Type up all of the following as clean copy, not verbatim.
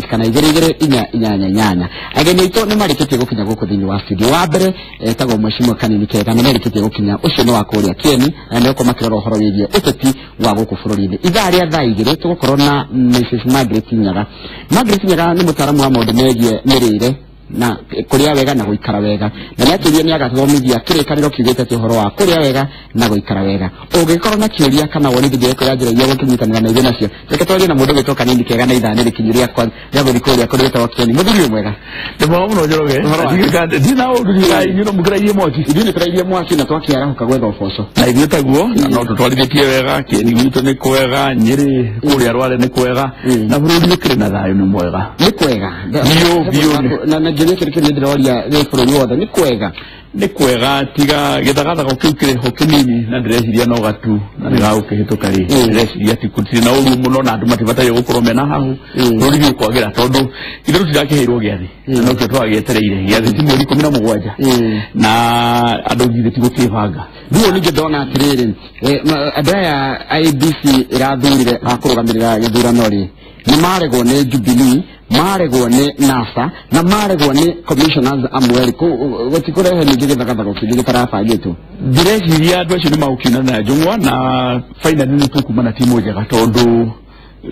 8 kana 2 ageni ito ni marikite gukinya guku thini wa studio wa mbere tago mweshimwe kanini kega ni marikite gukinya ucio ni wa kuria kieni ni uko makirora uhoro wigie uteti wa guku bururi-ini ithaa ria thaa 2 tugukorwo na Mrs. Margaret Nyaga ni mutaramu wa maundu megie mirire na kuria wega na guikara wega na natirie ni agathomithia kirikaniro kiugite ti uhoro wa kuria wega na guikara wega ungikorwo na kiuria kana wonithie ko njira iria gukinyitanira na ithena cio reke twarie na mundu gitoka nini kega na ithane rikinyiria kwa ya guthikuria kuri ta wakieni muthuri mwega ndimo muno njoroge ndikande dina undu ngai nyino mukiraithie mwaki ndini kiraithie mwaki na twakiara hukagwetha uboco na ithuĩ taguo no tutwarithĩtie wega kieni gwitũ nĩ kwega Nyeri kũrĩa Rware nĩ kwega na bũrũri ũkĩrĩ na thayũ nĩ mwega nĩ kwega biũ na njĩra kĩrĩ ndĩroria nĩ bũrũri wothe nĩ kwega nĩ kwega tiga gĩthagathago kĩu kĩrĩ ho kĩnini na ndĩreciria no gatu na nĩ gagũkĩhĩtũka rĩ ndĩreciria ti gũtirĩ na ũru mũno na andũ matibataire gũkorwo mena hahu bũrũri nĩ ũkwagĩra tondũ ithuĩ tũtirakĩheirwo gĩathĩ no kĩo twagĩetereire gĩathĩ ti mweri 17 na andũ githĩ ti gũkĩbanga rĩu ningĩ ndona atĩrĩrĩ andũ aya IEBC ĩrathurire a kũrũgamĩrĩra gĩthurano rĩ nĩ maregwo nĩ Jubilee maregwo nĩ NASA na maregwo nĩ commissioners amwe gũtikũrehe ningĩ gĩthagathago kĩngĩ gĩtarabangĩtwo ndĩreciria andũ acio nĩ magũkiuna na njũng'wa na finally nĩ tũkuma na timu njega tondũ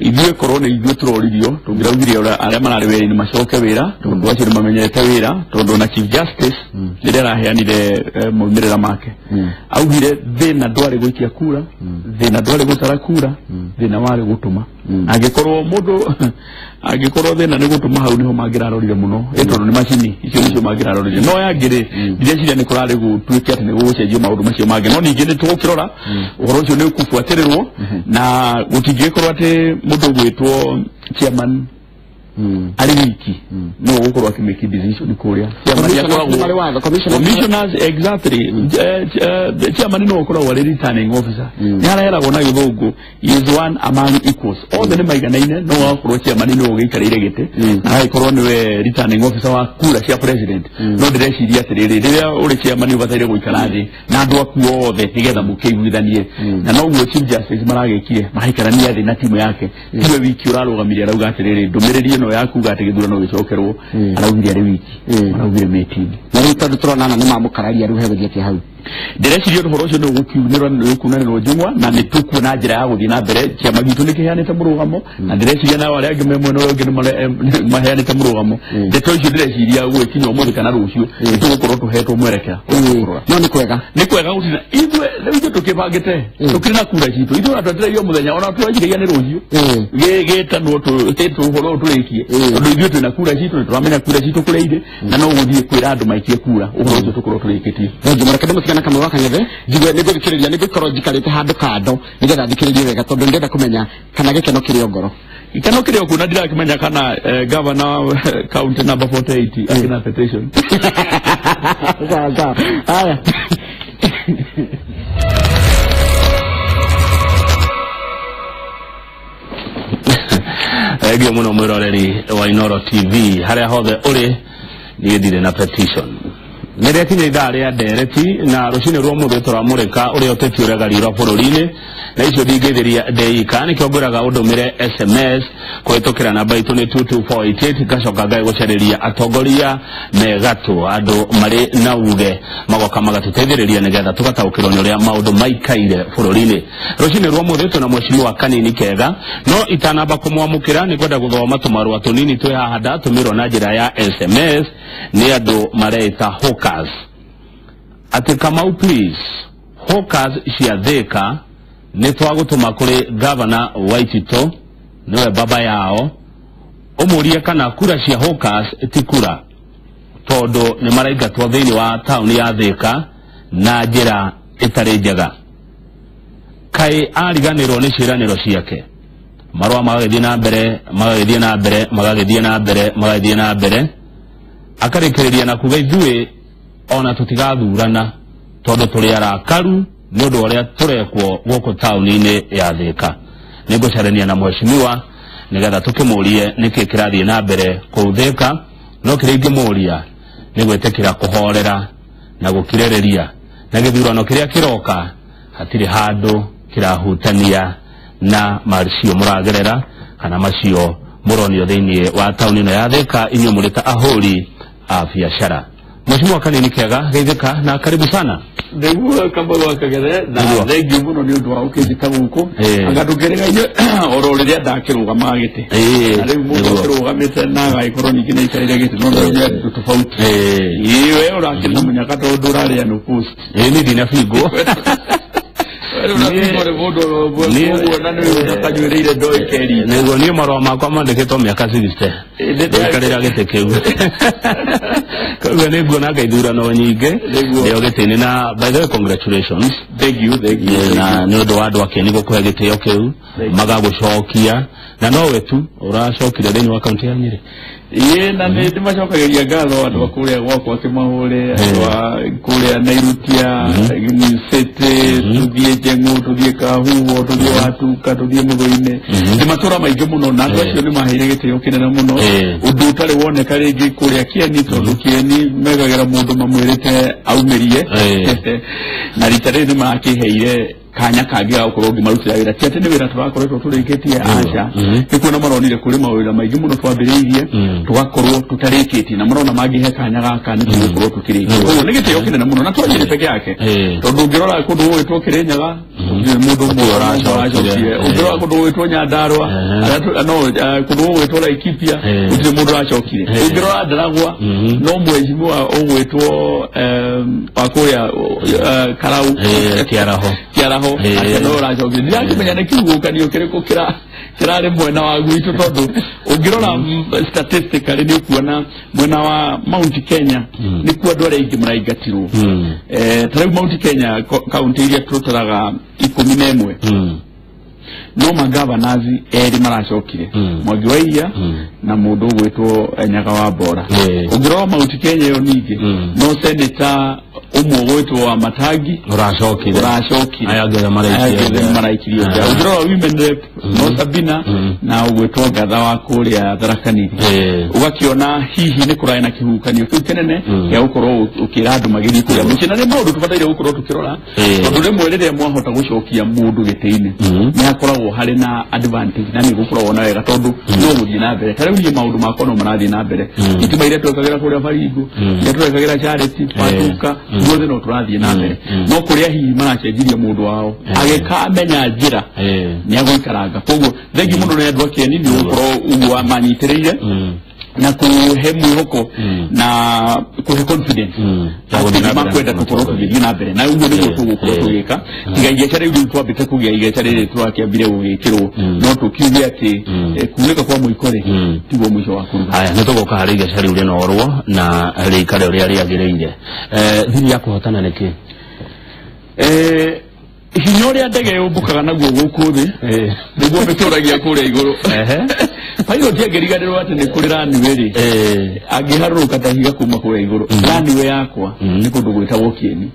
ithuĩ korwo nĩ ithuĩ tũroririo tũngĩraugire arĩa mararĩ wĩra-inĩ macoke wĩra tondũ acio nĩ mamenyerete wĩra tondũ na Chief Justice rĩrĩa araheanire moimĩrĩra make augire thĩna ndwarĩ gũikia kura thĩna ndwarĩ gũtara kura thĩna warĩ gũtũma angĩkorwo thĩna nĩ gũtũma hau nĩho mangĩrarorire mũno tondũ nĩ macini icio nĩcio mangĩrarorire no yangĩrĩ ndĩreciria nĩ kũrarĩ gũtuĩke atĩ nĩ gũgũcenjio maũndũ macio mangĩ no ningĩ nĩ tũgũkĩrora ũhoro ũcio nĩ ũkũbuatĩrĩrwo na gũtingĩkorwo atĩ mũndũ ũgwĩtwo chairman ari wiki no gũkorwo akĩmake decision kũrĩa commissioners exactly chairman no gũkorwo arĩ returning officer nĩ araheragwo na gĩthũngũ is one among equals othe nĩ maiganaine no gũkorwo chairman nĩ ũgĩikarĩire gĩtĩ na agĩkorwo nĩwe returning officer wa kura cia president no ndĩreciria atĩrĩrĩ rĩrĩa ũrĩ chairman ũbataire gũikara thĩ na andũ aku othe nĩgetha mũkĩiguithanie na noguo Chief Justice maragĩkire mahaikarania thĩ na timu yake tiwe wiki ũrarũgamirie arauga atĩrĩrĩ ndũmĩrĩri no yakuga ati githurano gicokerwo araugire ari wiki araugire meeting na rĩu tũrona nĩ mamũkararia rĩu hegũthiĩte hau ndĩreciria ũhoro ũcio nĩ ũgũkiunĩrwo njũng'wa na nĩ tũkuona njĩra ya gũthiĩ na mbere kĩama gitũ nĩ kĩheanĩte mũrũgamo na ndĩreciria nao arĩa angĩ mwena ũyũ ũngĩ nĩ maheanĩte mũrũgamo ndeto icio ndĩreciria gwĩkinya ũmũthĩ kana rũciũ nĩtũgũkorwo tũhetwo mwerekera no nĩ kwega gũtina ithuĩ rĩu tũkĩbangĩte tũkĩrĩ na kura citũ ithuĩ twatwetereire mũthenya ona twagiragia nĩ rũciũ gĩtanwo ũhoro tũrĩkie tondũ ithuĩ twĩna kura citũ nĩ tũramenya kura citũ kũrĩa irĩ na no gũthiĩ kwĩra andũ maikie kura ũhoro ũcio tũkorwo tũrĩkĩtie na kamwe wakanyethe njigwe nĩ gũthikĩrĩria nĩ gũkorwo njikarĩte handũ kando nĩgetha thikĩrĩrie wega tondũ ndĩrenda kũmenya kana gĩkeno kĩrĩ ngoro gĩkeno kĩrĩ kuona ndirakĩmenya kana governor county number 48 akina petition sawa haya Egyo muno mwiroreri wa Inooro TV harĩa hothe ũrĩ niĩ ndirĩ na petition nĩrĩa kinya ithaa rĩa ndereti na rũcinĩ rwa mũthĩ tũramũrĩka ũrĩa ũteti ũregarĩirwo bũrũri-inĩ na icio ndingĩthĩria ndeika nĩkĩo ngwĩraga ũndũmĩre SMS kũhĩtũkĩra namba itũ nĩ 22488 ngacoka ngagũcarĩria atongoria megatũ andũ marĩ na uge magoka magatũteithĩrĩria nĩgetha tũgataũkĩrwo nĩ ũrĩa maũndũ maikaire bũrũri-inĩ rũcinĩ rwa mũthĩ twĩna mwecimiwa Kanini Kega no itanamba kũmwamũkĩra nĩ kwenda gũthoma tũmarũa tũnini twĩ haha ndatũmĩrwo na njĩra ya SMS nĩ andũ mareita hawkers ati Kamau please hawkers cia Thika nĩ twagũtũma kũrĩ governor Waitito niwe baba yao ũmũrie kana kura cia hawkers ti kura tondũ nĩ maraingatwo thĩinĩ wa taũni ya Thika na njĩra ĩtarĩ njega kaĩ ariganĩrwo nĩ ciĩranĩro ciake marũa magagĩthiĩ na mbere akarĩkĩrĩria na kuga ithuĩ ona tũtigathurana tondũ tũrĩ arakaru nĩ ũndũ ũrĩa tũrekwo gũkũ taũni-inĩ ya Thika nĩ ngũcarania na mwecimiwa nĩgetha tũkĩmũrie nĩkĩ kĩrathiĩ na mbere kũu Thika no kĩrĩa ingĩmũria nĩ gwĩtĩkĩra kũhorera na gũkirĩrĩria na gĩthurano kĩrĩa kĩroka hatirĩ handũ kĩrahutania na macio mũragerera kana macio muronio thiini wa tauni no ya Thika inyo mulita ahuri a biashara. Mheshimiwa Kanini Kega geithika na karibu sana. Ndeguo kamba wakagere na thengi muno ni undu wa ukijika guku agadugerega iyo oro riria ndakiruga magite na riu mundu akirugamite na gaikorwo ningi ni ikarire gite no ndu tofauti iwe urakina munyaka tondu uraria no post ni dina figo nego ni marwa makwa mandikitwo miaka 60 ikarira gite kiu kwa nego na gaithura no nyinge yo gitini na by the way congratulations thank you na ni ndo wadu akeni gukuhe gitio kiu magagucokia na no wetu uracokire thini wa county ya Nyeri na ndi macokageria ngatho andu akuria gwakwa kimahure wa kuria Nairutia ni sete tuthie Jengu tuthie Kahuo tuthie Watuka tuthie Muthoi-ini ni matura maingi muno na andu acio ni maheire gitio kinene muno undu utari woneka ringi kuria Kieni tondu Kieni megagera mundu mamwirite aumirie na ritare ni makiheire kanya kagira ukorwo ngimarutira wira tiate ni wira turakoretwo turikitie aca nikuona maronire kuri mawira maingi muno twambiriirie tugakorwo tutarikitie na marona magihe kanya gaka ni tukorwo tukirikie uguo ni gitio kinene muno na twanyire peke yake tondu ngirora kundu witwo Kirinyaga mundu muracokie ungirora kundu witwo Nyandarua kundu witwo Laikipia gutire mundu acokire ungirora Ndaragwa no mheshimiwa ugwitwo wakuya Karau Kiaraho akanora jogi ndakimenya nekiugukanio kiriko kirare mwena wa gwitu tondu ungirora statistically ni kuona mwena wa Mount Kenya ni ku andu aria ingi maraigatirwo tari Mount Kenya county iria tutaraga 11 no magavanazi eri maracokire Mwangi wa Iria na mundu gwitwo Nyaga wa Bora ungirora Mount Kenya yo ningi no senator umwe gwitwo wa Matagi uracokire ayagera maraikirio ungirora women rep no Sabina na ugwitwo Gatha wa kuria Tharaka-Nithi ugakiona hihi ni kurai na kihukanio kiu kinene ya gukorwo ukira andu magiri kuria mucina ni mundu tubataire gukorwo tukirora tondu rimwe riria mwahota gucokia mundu gitiini ni akoragwo hari na advantage na ni gukorwo na wega tondu no guthii na mbere tari urie maundu makwa no marathii na mbere itima iria twekagira kuria Baringo iria twekagira Charity Patuka guothe no turathii na mbere no kuria hihi maracenjiria mundu wao agekamenya njira ni aguikaranga koguo thengi mundu ni andu Kieni ni gukorwo uguo manyitiriire na kuhe mwihoko na kuhe confidence ati makwenda tukorwo tugithi na mbere na uguo niguo tugukorwo tugika tigaige cyari uri twambite kugia igeca riri twakiambire gugikirwo no tukiuge ati kuuleka kwa muikore tigo mwisho wa kuruga haya nitugoka hari igeca riri no orwo na rikare uri ari agireire thiri ya kuhotana niki hinyori andege ubukaga naguo guku thi niguo bituragia kuria iguru pilot yageriganirwo ati ni kuri runway agiharuka tahiga kuma kuria iguru runway yakwa ni kundu gwitagwo Kieni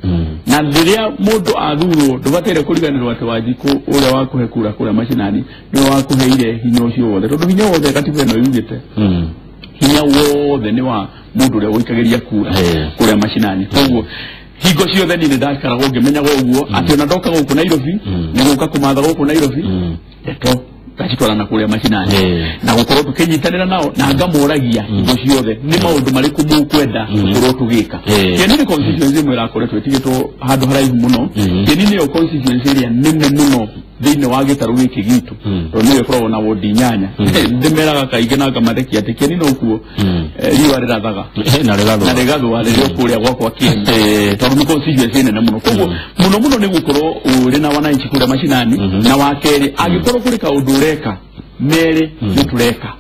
na riria mundu athurwo ndubatere kuriganirwo ati Wanjiku uria wakuhe kura kuria macinani ni wakuheire hinya ucio wothe tondu hinya wothe katiba no yugite hinya wothe ni wa mundu uria wikageria kura kuria macinani koguo higo ciothe ni ndakaragwo ngimenyaga uguo ati ona ndoka guku Nairobi ni guka kumatha guku Nairobi eto gacitwara na kuria macinani na gukorwo tukinyitanira nao na ngamuragia higo ciothe ni maundu mariku mukwenda gukorwo tugika Kieni ni constituency imwe irakoretwo itigitwo handu haraihu muno Kieni ni constituency iria nene muno thiini wa gitaru giki gitu to niwe korwo na wodi 8 ndimeraga kaige na ngamadeki ati Kieni no kuo riwa rirathaga na rigathwa ririo kuria gwakwa Kieni tondu ni constituency nene muno koguo muno ni gukorwo uri na wananchi kuria macinani na wakeri agikorwo kuri kaundu ureka mere nitureka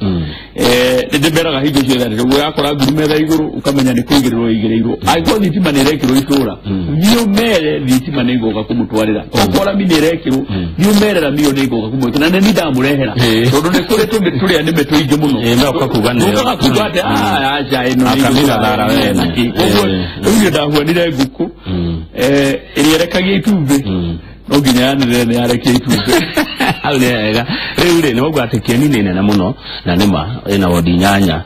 ndimeraga higo cio thari ugo yakora ngurume tha iguru ukamenya ni kuigirirwo igirirwo aiko thitima ni rekirwo itura niyo mere thitima ni goka kumutwarira okora mi ni rekirwo niyo mere ra miyo ni goka kumutwarira na ni ndamurehera tondu ni kuri turia ni metu ingi muno no kakuga ni ukakugate aja ino akamira thara wena koguo ndio ndahuanire nguku iri erekagia itumbi no nginya yanire ni yarekia itumbi Aurega rĩu nĩ wauga atĩ Kieni nĩ nene mũno na nĩma ĩna wodi nyanya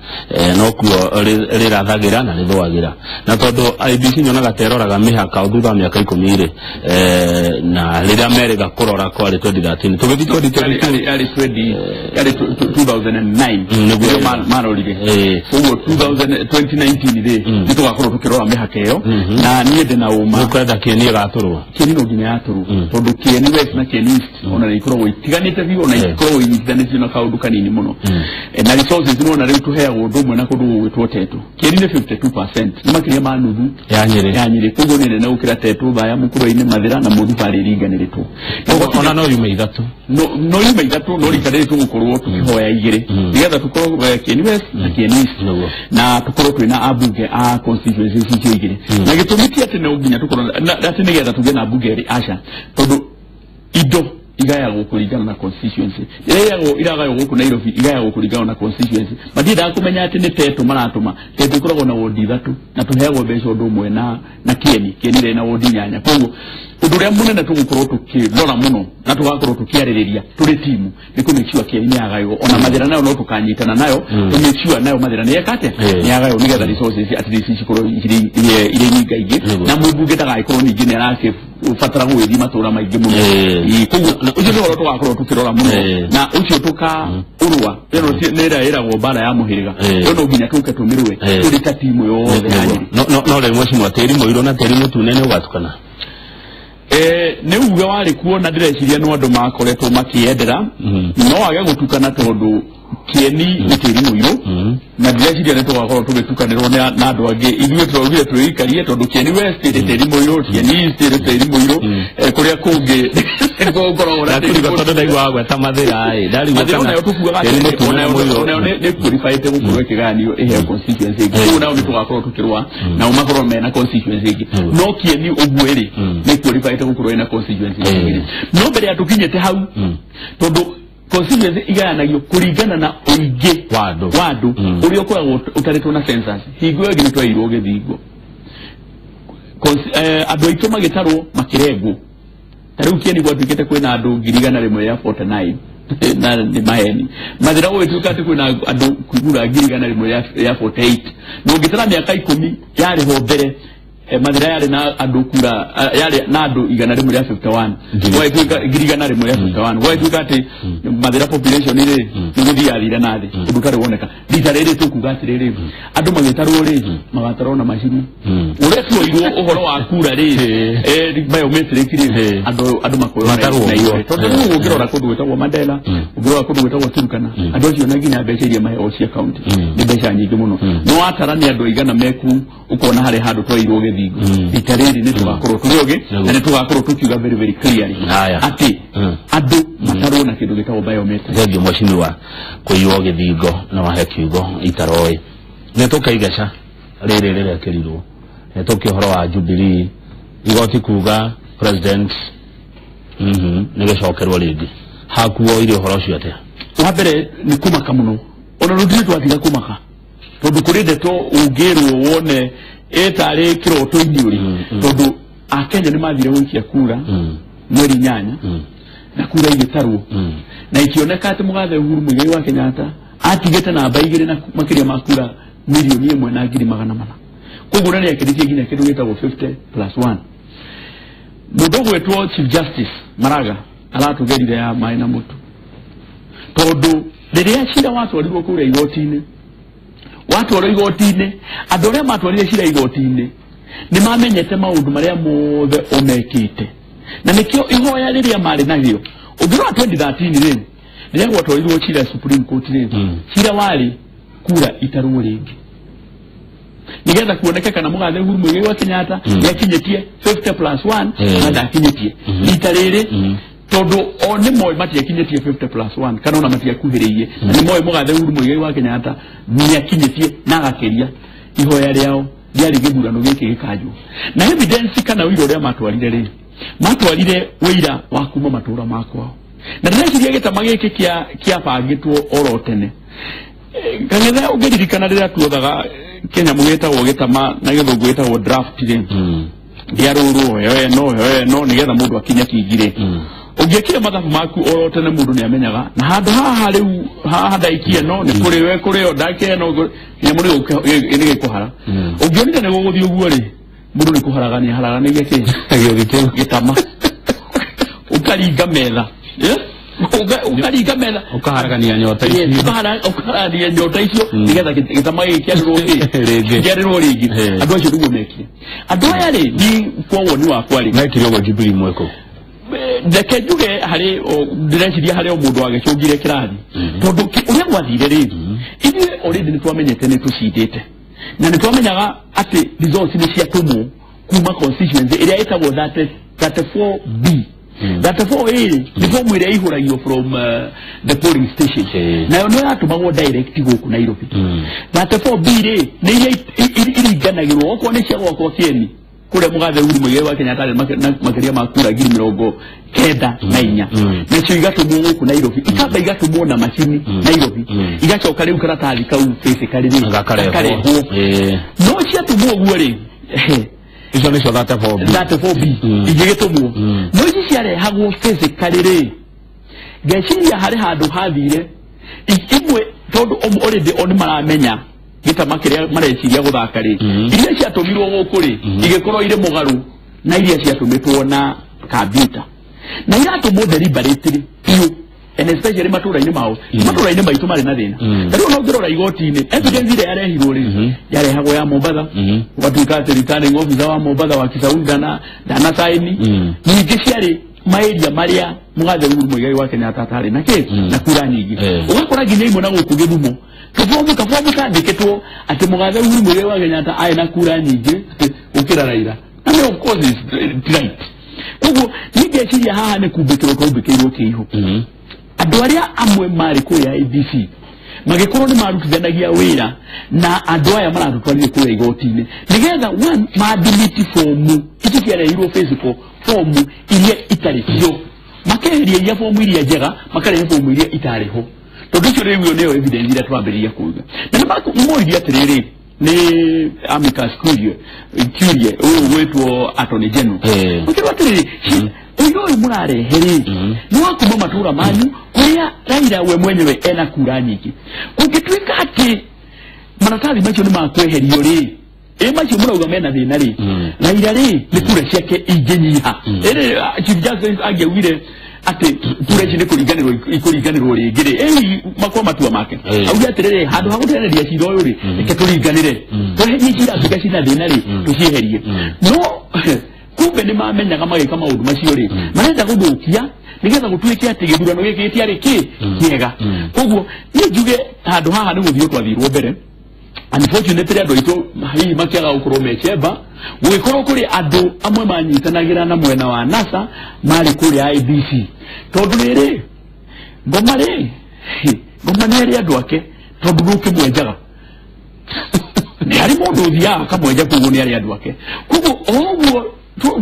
no kuo rĩrathagira na rĩthũagĩra na tondũ IBC nyonaga teroraga mĩhaka thutha wa mĩaka 10 na rĩrĩa merĩga kũrora kwarĩ 2013 tũgĩthii yari 2009 nĩguo marorire ũguo 2019 rĩ nĩtũgakorwo tũkĩrora mĩhaka ĩyo na niĩ ndĩ na ũma ũkwenda Kieni ĩgatũrwo Kieni no nginya yatũrwo tondũ Kieni West na Kieni East ona ikoragwo itiganĩte biũ na ikoragwo inyitithanĩtio na kaũndũ kanini mũno na resources nĩwona rĩu tũheagwo ũndũ ũmwe na kũndũ gwĩtwo Tetu Kieni nĩ 52% nĩ makĩria ma nuthu ya Nyĩrĩ koguo nĩ nene gũkĩra Tetu Thaya Mũkũrũ-inĩ Mathĩra na Mũthu barĩ ringanĩrĩtwo ona no yume ithatũ no yume ithatũ no rikarĩtwo gũkorwo tũkĩhoya igĩrĩ nĩgetha tũkorwo Kieni West na Kieni East na tũkorwo twĩna ambunge a constituencies icio igĩrĩ na gĩtũmi kĩa atĩ no nginya tũkorwo atĩ nĩgetha tũgĩe na mbunge ĩrĩ aca tondũ indo igayagwo kũringana na constituency iragayagwo gũkũ Nairobi igayagwo kũringana na constituency mathiendaga kũmenya atĩ nĩ Tetu maratũma Tetu ĩkoragwo na wodi ithatũ na tũheagwo mbeca ũndũ ũmwe na Kieni rĩ na wodi nyanya koguo ũndũ ũrĩa mũnene tũgũkorwo tũkĩrora mũno na tũgakorwo tũkĩarĩrĩria tũrĩ timu nĩ kũmĩkiwa Kieni nĩ yagaywo ona Mathĩra nayo no tũkanyitana nayo tũmĩkiwa nayo Mathĩra nĩ yekate nĩ yagaywo nĩgetha resources at least cikorwo irĩ nyingaingĩ na mũmbunge ndagagĩkorwo ningĩ nĩ arabatara gũgĩthiĩ matũra maingĩ mũno koguo ucio nĩ ũhoro tũgakorwo tũkĩrora mũno na ucio tũkaũrũa nĩ ĩrĩa ĩragwo mbara ya mũhĩrĩga ĩyo no nginya tũke tũmĩrũe tũrĩ ta timu yothe ya Nyĩrĩ no rĩmwe cimwe tĩri mũirũ na tĩri mũtune nĩ ũgatukana nĩ uge warĩ kuo na ndĩreciria no andũ makoretwo makĩendera no wage gũtukana tondũ Kieni nĩ tĩri mũirũ na ndĩreciria nĩ tũgakorwo tũgĩtukanĩrwo na andũ angĩ ithuĩ tũraugire twĩikarie tondũ Kieni West nĩ tĩri mũirũ Kieni East nĩ tĩri mũirũ kũrĩa kũngĩ gũkoragwo na tĩri mũirũ tondũ ndaigua gweta Mathĩra ndarigua kana nayo tũkuaga onayo nĩ qualified gũkorwo ĩkĩgayanio ĩheo constituency ĩngĩ koguo nao nĩ tũgakorwo tũkĩrũa nao makorwo mena constituency ĩngĩ no Kieni ũguo ĩrĩ nĩ qualified gũkorwo ĩna constituency ĩngĩ no mbere ya tũkinyĩte hau tondũ constituency igayanagio kũringana na ũingĩ wa andũ ũrĩa ũkoragwo ũtarĩtwo na census hingo ĩyo ĩngĩ nĩ twairwo gĩthingo andũ aitũ magĩtarwo makĩrengwo ta rĩu Kieni gwatuĩkĩte kwĩna andũ 149 na nĩ maheni Mathĩra gũgĩtuĩka atĩ kwĩna andũ kuigura 148 na ũngĩtara mĩaka 10 yarĩ ho mbere Mathĩra yarĩ na andũ kura yarĩ na andũ 151 gwatuĩka 151 gwatuĩka atĩ Mathĩra population rĩ nĩgũthiĩ yathire na thĩ ũndũ tarĩ woneka rita rĩrĩ tũkuga atĩrĩrĩ andũ magĩtarwo rĩ magatarwo na macini ũrĩa tuoirwo ũhoro wa kura rĩ biometric rĩ andũ makoywo na iyo tondũ nĩ ũngĩrora kũndũ gwĩtagwo Mandela ũngĩrora kũndũ gwĩtagwo Turkana andũ acio na nginya mbeca iria maheo cia county nĩ mbeca nyingĩ mũno no watarania andũ aigana meku ũkona harĩ handũ twairwo gĩthingo rita rĩrĩ nĩ tũgakorwo tũrĩ ũgĩ na nĩ tũgakorwo tũkiuga very very clearly atĩ andũ matarwo na kĩndũ gĩtagwo biometric ndio macini wa kũiywo gĩthingo na wahe kiugo itaroĩ nĩ tũkaigaca rĩrĩ rĩrĩa kĩrirwo nĩ tũkĩhoro wa Jubilee igoti kuga president nĩ gĩcokerwo rĩngĩ hakuo irio horo cio atĩa wa mbere nĩ kũmaka mũno ona rũtirĩ twatiga kũmaka tondũ kũrĩ ndeto ũngĩrwo wone tarĩ kĩroto-inĩ ũrĩ tondũ Akenya nĩ mathire gũikia kura mweri 8 na kura igĩtarwo na ikioneka atĩ mũgathe Uhuru Mũigai wa Kenyatta atigĩte namba 2 na makĩria ma kura milioni 1 na 400,000 koguo nĩ akĩrĩtie nginya kĩndũ gĩtagwo 50+1 mũndũ gwĩtwo Chief Justice Maraga aratũgerire ya maĩ na mũtu tondũ rĩrĩa cira watwarirwo kũrĩa igoti-inĩ andũ arĩa matwarire cira igoti-inĩ nĩ mamenyete maũndũ marĩa mothe omekĩte na nĩkĩo ihoya rĩrĩa marĩ narĩo ũngĩrora 2013 rĩrĩa gwatwarirwo cira Supreme Court cira warĩ kura itarwo rĩngĩ nĩgetha kuoneka kana mũgathe Uhuru Mũigai wa Kenyatta nĩakinyĩtie 50+1 na ndakinyĩtie rita rĩrĩ tondũ o nĩ moĩ matiakinyĩtie 50+1 kana ona matiakuhĩrĩirie na nĩ moĩ mũgathe Uhuru Mũigai wa Kenyatta nĩakinyĩtie na agakĩria ihoya rĩao rĩarĩ gĩthurano gĩkĩ gĩkanjwo na evidence kana ũira ũrĩa matwarire wĩira wa kuma matũra makwao na ndĩreciria gĩtama gĩkĩ kĩabangĩtwo oro tene kangetha ũngĩririkana rĩrĩa tuothaga Kenya mũgĩtagwo gĩtama na gĩthũngũ gĩtagwo draft rĩ gĩarũrwo no nĩgetha mũndũ akinya kĩingire ugekire mathabu maku orote ne mundu ni amenyaga na handu haha riu haha ndaikie no ni kuri we kuri o ndake no nya mundu ni kuhara ugionire ne guguthi uguo ri mundu ni kuharagania haragania gike gitama ukaringa metha ukaringa metha ukaharagania nyota icio ukaharagania nyota icio nigetha gitama gikiarwo ringi andu acio niguo mekire andu aya ri ni kwoguo ni wakwa ri mekire uguo Jubilee mweko ndeke njuge hari ndireciria hari mundu agicungire kirathi tondu uria gwathire ri ithuĩ already ni twamenyete ni tucindite na ni twamenyaga ati results ni cia tumu kuma constituency iria itagwo 34B 34A ni form iria ihuragio from the polling station nayo no yatumagwo direct guku Nairobi 34B ri ni iria iringanagirwo okwo ni cia gwakwo Kieni kule Mugathe Uhuru Muigai wa Kenyatta makiria makura 94 nacio igatumwo guku Nairobi ikamba igatumwo na macini Nairobi igacoka riu karatathi kau physically ri gakarehwo no ciatumwo guo ri icio nicio 34B igigitumwo no ici ciarehagwo physically ri ngeciria hari handu hathire imwe tondu already oni maramenya gitama kiria mareciria guthaka ri iria ciatumirwo guku ri igikorwo ire mugaru na iria ciatumitwo na computer na iratumwo deliberately and especially matura-ini mao matura-ini maitu mari na thina riu no ngirora igoti-ini evidence ile yarehirwo ri yarehagwo ya Mombasa watuika returning officer wa Mombasa wa Kisaunda na dana saini nyingi ciari maeria maria Mugathe Uhuru Muigai wa Kenyatta atari na na kura nyingi ugakora nginya imwe na guku Githumo kafomu kandikitwo ati Mugathe Uhuru Muigai wa Kenyatta ai na kura nyingi ukira Raila and of course is right ugu nigeciria haha ni kumbikirwo kaumbikirwo kiihu andu aria amwe mari kuya IBC magikorwo ni marutithanagia wira na andu aya maratutwarire kuya igoti-ini nigetha one maadiliti form ici ciarehirwo physical form iria itari cio makeheria iria form iria njega makarehe form iria itariho tondu icio riu niyo evidence iria twambiriria kuga na nimoiria atiriri ni Amicus Curiae uyu wetwo Attorney General ukirwa atiriri uyu murareheri ni wakuma matura manyu kuria Raila we mwenyewe ena kura nyingi kungituika ati maratathi macio ni makweherio ri macio murauga mena thina ri Raila ri ni kura ciake inginyiha iri Chief Justice agiugire ati kura ici ni kuringanirwo ringi ri makwa matua make auga atiriri handu ha gutereria cira uyu ri reke turinganire tweherie cira tuga cina thina ri tucieherie no kumbe ni mamenyaga magika maundu macio ri marenda guthukia nigetha gutuike ati githurano giki gitiari kiega koguo ni njuge handu haha ni guthio twathirwo mbere unfortunately andu aitu hihi makiaga gukorwo mechemba gugikorwo kuri andu amwe manyitanagira na mwena wa NASA mari kuri IBC tondu riri ngoma ni ari andu ake tondu nukimwenjaga ni ari mundu uthia kamwenja koguo ni ari andu ake koguo oguo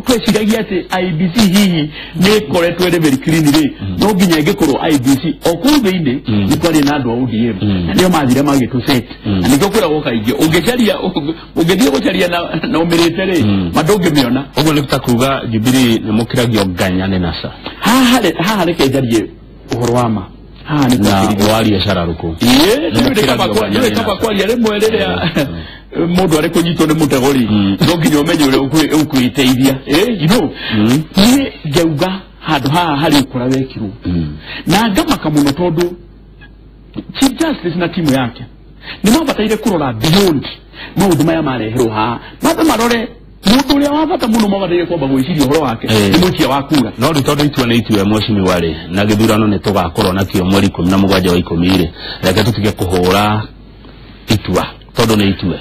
tweciragia ati IBC hihi ni koretwo ere very clean ri no nginya ingikorwo IBC okumbe-ini ni twari na andu a ODM na nio mathire magitu-set na nikio kwiragwo kaingĩ ũngĩthiĩ gũcaria na ũmĩrĩte ri mandũngĩmĩona ũguo nĩ kuga Jubilee nĩ mũkiragio nganya nĩ NASA haha reke njarie ũhoro wa ma haha nĩ na waria cararuku nĩ kaba kwaria rĩmwe rĩrĩa mundu ari kunyitwo ni mutego ri no nginya umenye uria ukwiteithia ni ngeuga handu haha hari ukora wekirwo na ngamaka muno tondu Chief Justice na timu yake ni mabataire kurora beyond maundu maya mareherwo haha mabe marore mundu uria wabata muno mabataire kwamba gwiciria uhoro wake ni mutia wa kura no ri tondu itwe ni itwe mweshimi wari na githurano ni tugakorwo nakio mweri 17 wa 12 reke tutige kuhura itwa tondu ni itwe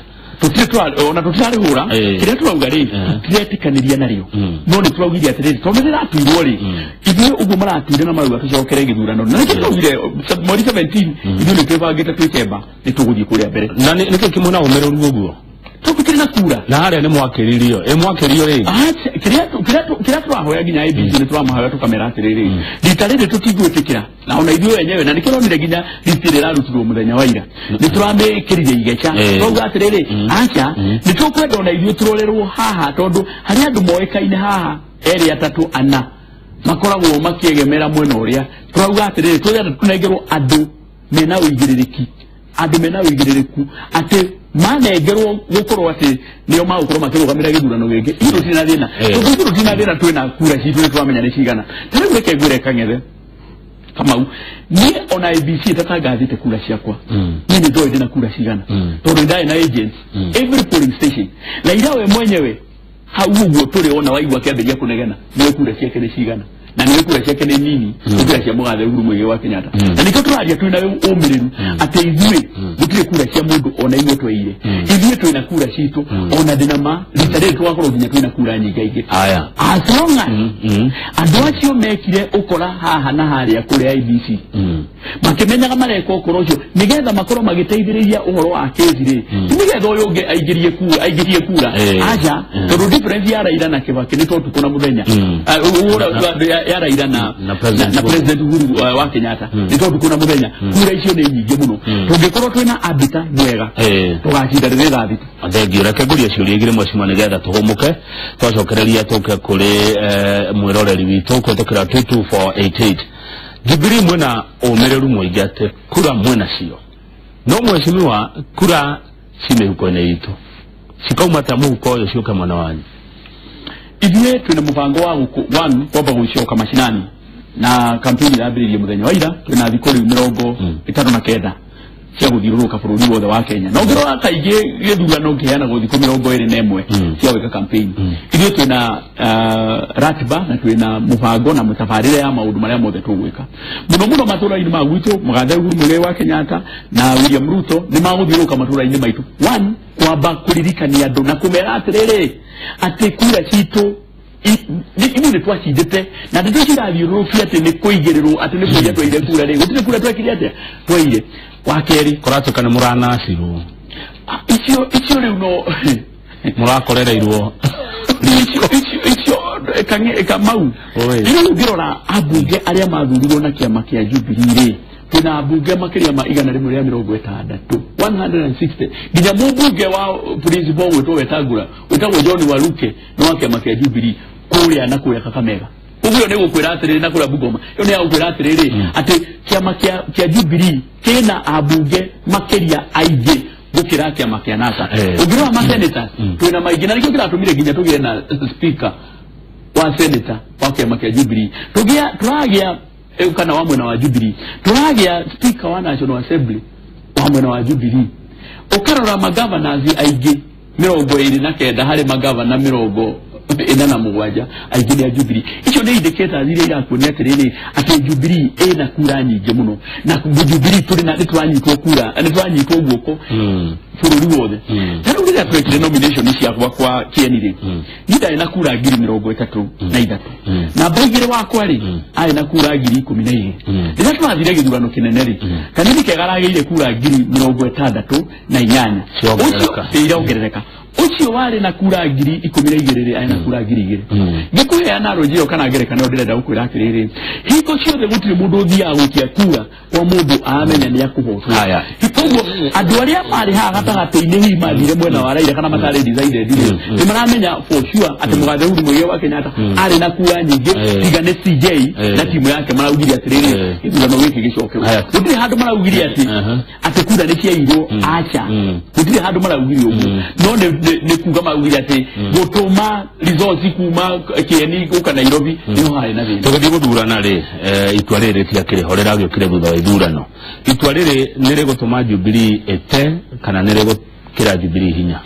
ona tutirarihura kiria turauga ri tutiretikaniria nario no ni turaugire atiriri tondu riratuirwo ri ithuĩ uguo maratwire na marauga tucokere githurano na nĩkĩo turaugire mweri 17 ithuĩ nĩ twĩbangĩte twĩkemba nĩ tũgũthiĩ kũrĩa mbere na nĩkĩo kĩmwe na ũmĩrĩru ũguo tukiri na kura na haria ni mwakiririo mwakiririo ri kiria turahoya nginya IBC ni turamahoya tukamera atiriri ritarire tutigwitikira na ona ithuĩ wenyewe na nikironire nginya ritire rarutirwo muthenya wa ira ni turamekirire igeca tauga atiriri acha ni tukwenda ona ithuĩ turorerwo haha tondu hari andu moĩkaine haha eri atatu ana makoragwo makiegemera mwena uria turauga atiriri twenda tunegerwo andu mena uigiririku ati manegerwo gukorwo ati nio magukorwo makirugamira githurano giki iro tina thina tuthuru tina thina twina kura citu twamenya ni cigana tari reke ngwire kang'ethe Kamau ni ona ABC tatangathite kura ciakwa ni ndo ndina kura cigana tondu ndai na agents every polling station na irawe mwenyewe hau uguo turi ona waigua kiambiria kunegena ni kura ciake ni cigana na ni kura ciake ni nini kura cia Mugathe Uhuru Muigai wa Kenyatta na niko turaria twina umiriru ati ithuĩ gutire kura cia mundu ona iwe tweire ithuĩ twina kura citu ona dinama ritare twakorwo nginya twina kura nyinga ingĩ aya as long as andu acio mekire ukora haha na haria kuri IBC makimenyaga mareka ukoro ucio nigetha makorwo magiteithĩrĩria uhoro wa kezire nigetha uyu ungi aigirie kura aja tondu difference ya Raila na Kibaki ni totu kuna muthenya ya Raila na president Uhuru wa Kenyatta ni tondu kuna muthenya kura icio ni nyingi muno tungikorwo twina abita mwega tugacinda ritha thitu athengi reke nguria ciuria igire mwacima nigetha tuhumuke twacokereria tuke kuri mwiroreri witu kwetukira 22488 Jubilee mwena umereru muingi ati kura mwena cio no mweshimiwa kura cimehuko-ini itu cikaumata muhuko uyu ciuka mwana wanyu ithuĩ twina mubango wa one kwamba gucoka mashinani na kampeni yambiririe muthenya wa ira twina thikũ rĩu 39 cia guthiũrũrũka bũrũri wothe wa Kenya no ngĩrora kaingĩ gĩthurano kĩheanagwo thikũ 21 cia gwĩka campaign ithuĩ twina ratiba na twina mubango na mutabarĩre ya maũndũ marĩa mothe tũgwĩka mũno matũũra-inĩ ma gwitũ Mugathe Uhuru Muigai wa Kenyatta na William Ruto nĩ magũthiũrũrũka matũũra-inĩ maitũ one kwamba kuririkania andũ na kumera atĩrĩrĩ atĩ kura citũ ni twacindite na ndio cirathiũrũrũkia atĩ nĩ kũigĩrĩrwo atĩ nĩ kũiya tweire kura rĩ gũtirĩ kura twekire atĩa tweire wakeri kuratuka ni muranacirwo icio rĩu no murakorereirwo icio Kamau rĩu ngĩrora ambunge arĩa mathurirwo na kĩama kĩa Jubilee twina ambunge makĩria ma 160 160 nginya mũmbunge wa principal wetwo wetagwo John Waluke no wa kĩama kĩa Jubilee kũrĩa na kũrĩa Kakamega uguo nĩ gũkwĩra atĩrĩrĩ na kũrĩa Bungoma yo nĩ gũkwĩra atĩrĩrĩ atĩ kĩama kĩa Jubilee kĩna ambunge makĩria aingĩ gũkĩra kĩama kĩa NASA ũngĩrora ma senators twina maingĩ na nĩkĩo kĩratũmire nginya tũgĩe na speaker wa senator wa kĩama kĩa Jubilee tũragĩa kana wa mwena wa Jubilee tũragĩa speaker wa National Assembly wa mwena wa Jubilee ukarora magovernors aingĩ 29 harĩ magavana 47 aingĩ ya Jubilee icio nĩ indicators iria irakuonia atĩrĩrĩ atĩ Jubilee ĩna kura nyingĩ mũno na Jubilee nĩtũranyitwo kura nĩtũranyitwo guoko bũrũri wothe tarĩu rĩrĩa twekire nomination ciakwa kwa kĩenirĩ nĩndarĩ na kura 33 na mbaigĩrĩ wakwa rĩ arĩ na kura 12,000 rĩrĩa twathire gĩthurano kĩnene rĩ kanini kegaragĩire kura 68 ũcio ĩrongerereka ucio wari na kura 12,000 aina kura 2,000 ngikuheana rojio kana ngerekano ndirenda gukwira atiriri hiko ciothe gutire mundu thia gwikia kura kwa mundu amenya ni akuhotwo haya hikogo andu aria mari ha gatagati-ini hi mathire mwena wa Raila kana matari decided ni maramenya for sure ati Mugathe Uhuru Muigai wa Kenyatta ari na kura nyingi tiga ni CJ na timu yake maraugire atiriri ithurano giki gicoke gutire handu maraugire ati kura ni ciairwo acha gutire handu maraugire uguo no ne kuga maugire ati gutuma results kuma kieni guka Nairobi no hari na thina tugathie guthurana ri itua riri tiakirihorera giukire thutha wa ithurano itua riri nire gutuma Jubilee ete kana nire gukira Jubilee hinya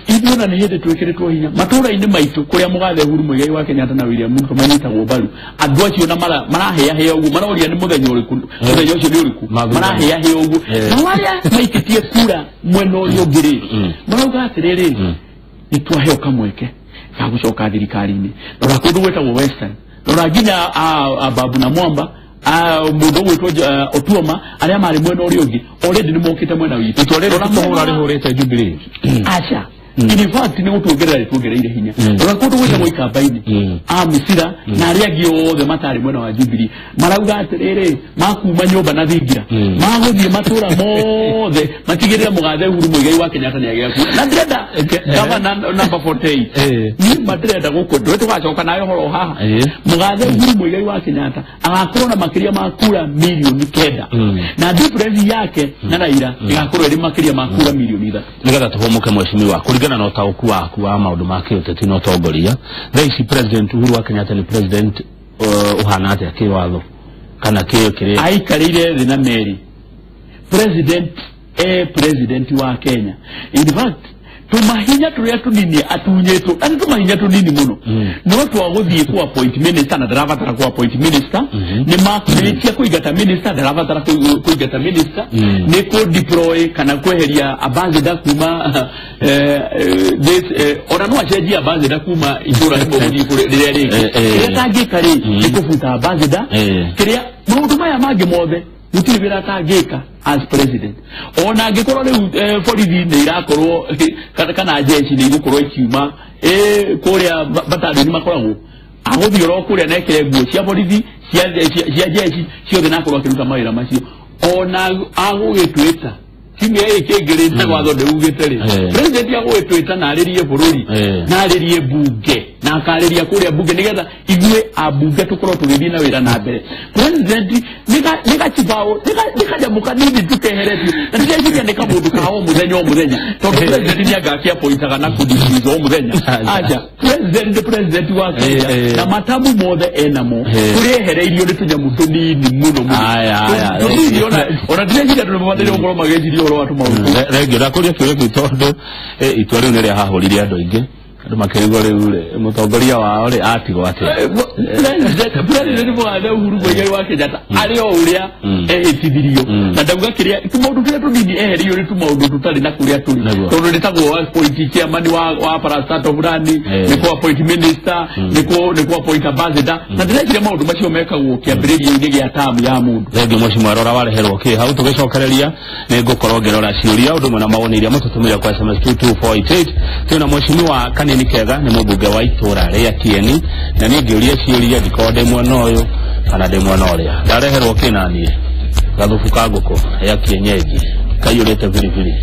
ithuona nĩ hĩndĩ twĩkĩrĩtwo hinya matũũra-inĩ maitũ kũrĩa Mugathe Uhuru Muigai wa Kenyatta na William Ruto manyitagwo mbaru andũ acio na marahĩa ũguo maroria nĩ mũthenya ũrĩkũ mũthenya ũcio nĩ ũrĩkũ marahĩa ũguo na arĩa maikĩtie kura mwena ũrĩa ũngĩ rĩ marauga atĩrĩrĩ nĩtwaheo kamweke ga gũcoka thirikari-inĩ rora kũndũ gwĩtagwo Western rora nginya Babu na Mwamba mundu gwitwo Otuoma aria mari mwena uri ungi already ni mokite mwena witu itua riri tũhũra rihurite Jubilee acha in fact ni tuongereire hinya ora kundu gwita mu campaign misira na ari agio the matari mwena wa Jubilee marauga atiriri makuma nyumba na thingira maguthie matura mothe matigirira mugathe Uhuru Muigai wa Kenyatta ni agiaku na ndenda gavana number 48 ni madirenda guko ndwe tugacoka nayo horo haha mugathe Uhuru Muigai wa Kenyatta agakorwo na makiria makura milioni 9 na difference yake na Raila igakorwo iri makiria makura milioni 3 nigetha tuhomuke mweshimiwa kuringana na utauku waku wa maundu make uteti no tongoria thaisi president Uhuru wa Kenyatta ni president uhana ate akiwatho kana kiyo kire aikarire thina meri president wa Kenya in fact tumahinya turia tunini atunyeto ani tumahinya tunini muno no twaguthie ku appoint minister na daravatara ku appoint minister ni makuretia kuigata minister daravatara kuigata minister ni ko deploy kana kweheria ambassador kuma ora no acheji ambassador kuma ijura ni ko rire rire tangi kari ni kufuta ambassador kiria maundu maya mage mothe mutiri bira tangika as president ona angikoro riu police ni irakorwo kana jeshi ni gukorwo ikiuma kuria batari ni makoragwo aguthioro kuria nekere nguo cia police cia jeshi ciothe nakorwo akiruta mawira macio ona agugitwita kimwe ikengere na watho ndeugite ri president agugitwita na aririe bururi na aririe bunge na akariria kuria bunge nigetha igwe abunge tukorwo tugithii na wira na mbere president nika chibao nika jamuka nini tukehereti na ndije ndika mundu kawo muthenya tondu president ni agakia poitaga na kudisizo muthenya aja president wa Kenya na matabu mothe enamo turehereirio ni tunyamu tunini muno ona ndije tunabadilio ngoro magejiri oro watu maundu rege rakuria kiyo gitondu itwari ni ria hahurire andu ingi andu makirigo riu mutongoria wao ri atigo ati president mwana Uhuru Muigai wa Kenyatta ari o uria ehitithirio na ndauga kiria tumaundu turia tunini eherio ni tumaundu tutari na kuria turi tondu ni tagwo appoint chairman wa parastato burani ni ko appoint minister ni ko appoint ambassador na ndire maundu macio mekagwo kiambiririo ni gia term ya mundu rege mweshimiwa rora wareherwo ki hau tugicokereria ni ngukorwo ngirora ciuria undu mwana mawoni iria mututumira kwa SMS 22488 tuna mweshimiwa Kanini Kega ni mubunge wa itura ria Kieni na ni ngiuria ciuria ndikonde mwana uyu kana de mwana uria ndareherwo kinanie gathufu ka nguku ya kienyeji kaiyurite vilivili